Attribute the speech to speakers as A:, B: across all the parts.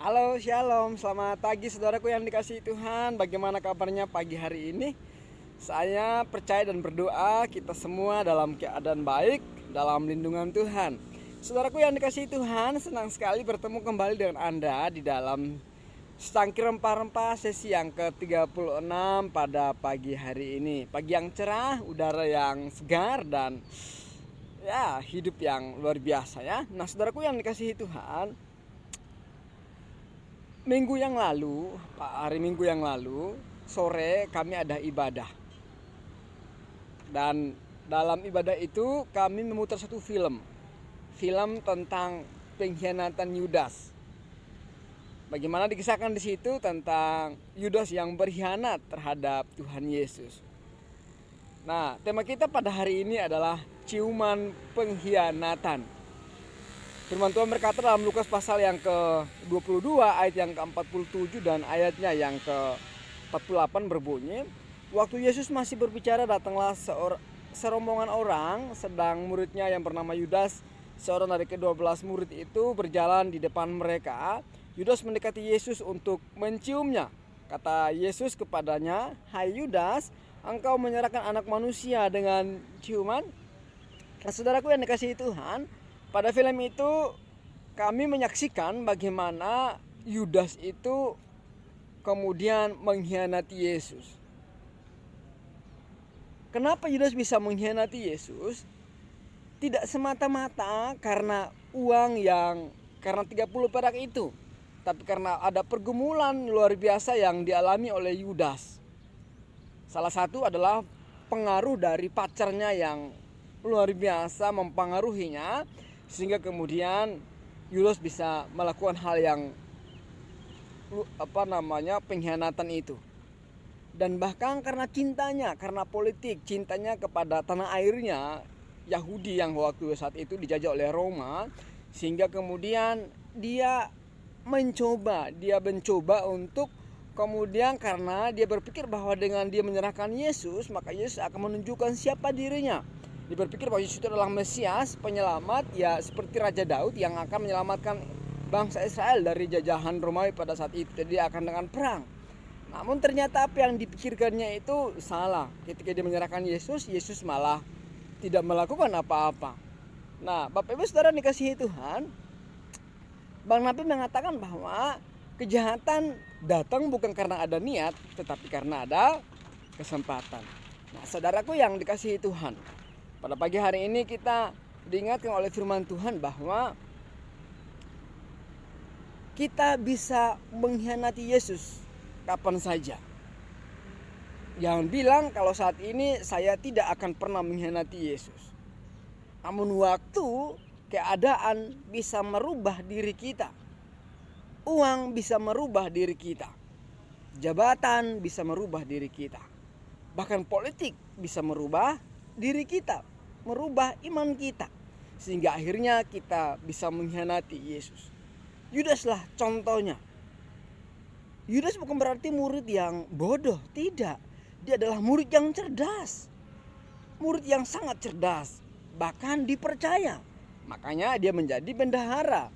A: Halo, shalom, selamat pagi saudaraku yang dikasihi Tuhan. Bagaimana kabarnya pagi hari ini? Saya percaya dan berdoa kita semua dalam keadaan baik, dalam lindungan Tuhan. Saudaraku yang dikasihi Tuhan, senang sekali bertemu kembali dengan Anda di dalam Secangkir Rempah-Rempah sesi yang ke-36 pada pagi hari ini. Pagi yang cerah, udara yang segar, dan ya hidup yang luar biasa ya. Nah saudaraku yang dikasihi Tuhan, hari Minggu yang lalu sore kami ada ibadah, dan dalam ibadah itu kami memutar satu film tentang pengkhianatan Yudas. Bagaimana dikisahkan di situ tentang Yudas yang berkhianat terhadap Tuhan Yesus. Nah, tema kita pada hari ini adalah ciuman pengkhianatan. Firman Tuhan berkata dalam Lukas pasal yang ke-22 ayat yang ke-47 dan ayatnya yang ke-48 berbunyi, waktu Yesus masih berbicara, datanglah serombongan orang, sedang muridnya yang bernama Yudas, seorang dari ke-12 murid itu, berjalan di depan mereka. Yudas mendekati Yesus untuk menciumnya. Kata Yesus kepadanya, "Hai Yudas, engkau menyerahkan anak manusia dengan ciuman?" Nah, saudaraku yang dikasihi Tuhan, pada film itu kami menyaksikan bagaimana Yudas itu kemudian mengkhianati Yesus. Kenapa Yudas bisa mengkhianati Yesus? Tidak semata-mata karena karena 30 perak itu, tapi karena ada pergumulan luar biasa yang dialami oleh Yudas. Salah satu adalah pengaruh dari pacarnya yang luar biasa mempengaruhinya, sehingga kemudian Yudas bisa melakukan hal yang pengkhianatan itu. Dan bahkan karena cintanya, karena politik, cintanya kepada tanah airnya Yahudi yang waktu saat itu dijajah oleh Roma, sehingga kemudian dia mencoba untuk kemudian, karena dia berpikir bahwa dengan dia menyerahkan Yesus, maka Yesus akan menunjukkan siapa dirinya. Dia berpikir bahwa Yesus itu adalah Mesias, penyelamat, ya seperti Raja Daud yang akan menyelamatkan bangsa Israel dari jajahan Romawi pada saat itu. Jadi dia akan dengan perang. Namun ternyata apa yang dipikirkannya itu salah. Ketika dia menyerahkan Yesus, Yesus malah tidak melakukan apa-apa. Nah, Bapak Ibu Saudara dikasihi Tuhan, Bang Nabi mengatakan bahwa kejahatan datang bukan karena ada niat, tetapi karena ada kesempatan. Nah, saudaraku yang dikasihi Tuhan, pada pagi hari ini kita diingatkan oleh firman Tuhan bahwa kita bisa mengkhianati Yesus kapan saja. Jangan bilang kalau saat ini saya tidak akan pernah mengkhianati Yesus. Namun waktu, keadaan bisa merubah diri kita. Uang bisa merubah diri kita. Jabatan bisa merubah diri kita. Bahkan politik bisa merubah diri kita, merubah iman kita, sehingga akhirnya kita bisa mengkhianati Yesus. Yudaslah contohnya. Yudas bukan berarti murid yang bodoh, tidak. Dia adalah murid yang cerdas, murid yang sangat cerdas, bahkan dipercaya. Makanya dia menjadi bendahara.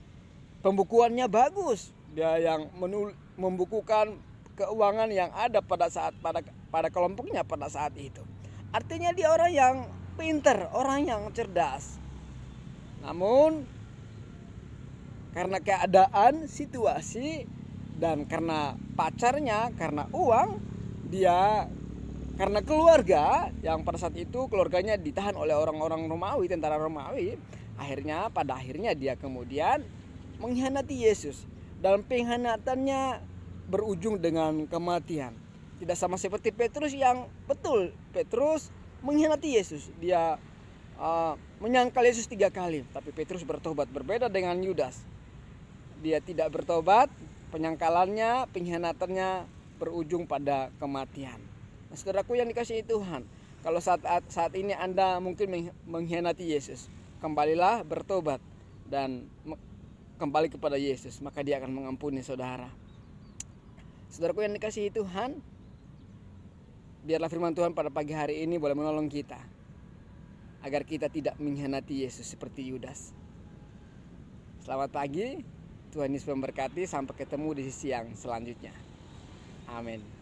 A: Pembukuannya bagus. Dia yang membukukan keuangan yang ada pada kelompoknya pada saat itu. Artinya dia orang yang pintar, orang yang cerdas. Namun karena keadaan, situasi, dan karena pacarnya, karena uang, karena keluarga yang pada saat itu keluarganya ditahan oleh orang-orang Romawi, tentara Romawi, pada akhirnya dia kemudian mengkhianati Yesus. Dan pengkhianatannya berujung dengan kematian. Tidak sama seperti Petrus yang Petrus mengkhianati Yesus. Dia menyangkal Yesus 3 kali, tapi Petrus bertobat. Berbeda dengan Yudas, dia tidak bertobat, penyangkalannya, pengkhianatannya berujung pada kematian. Nah, saudaraku yang dikasihi Tuhan, kalau saat ini Anda mungkin mengkhianati Yesus, kembalilah bertobat dan kembali kepada Yesus, maka Dia akan mengampuni saudara. Saudaraku yang dikasihi Tuhan, biarlah firman Tuhan pada pagi hari ini boleh menolong kita agar kita tidak mengkhianati Yesus seperti Yudas. Selamat pagi, Tuhan Yesus memberkati. Sampai ketemu di sisi yang selanjutnya. Amin.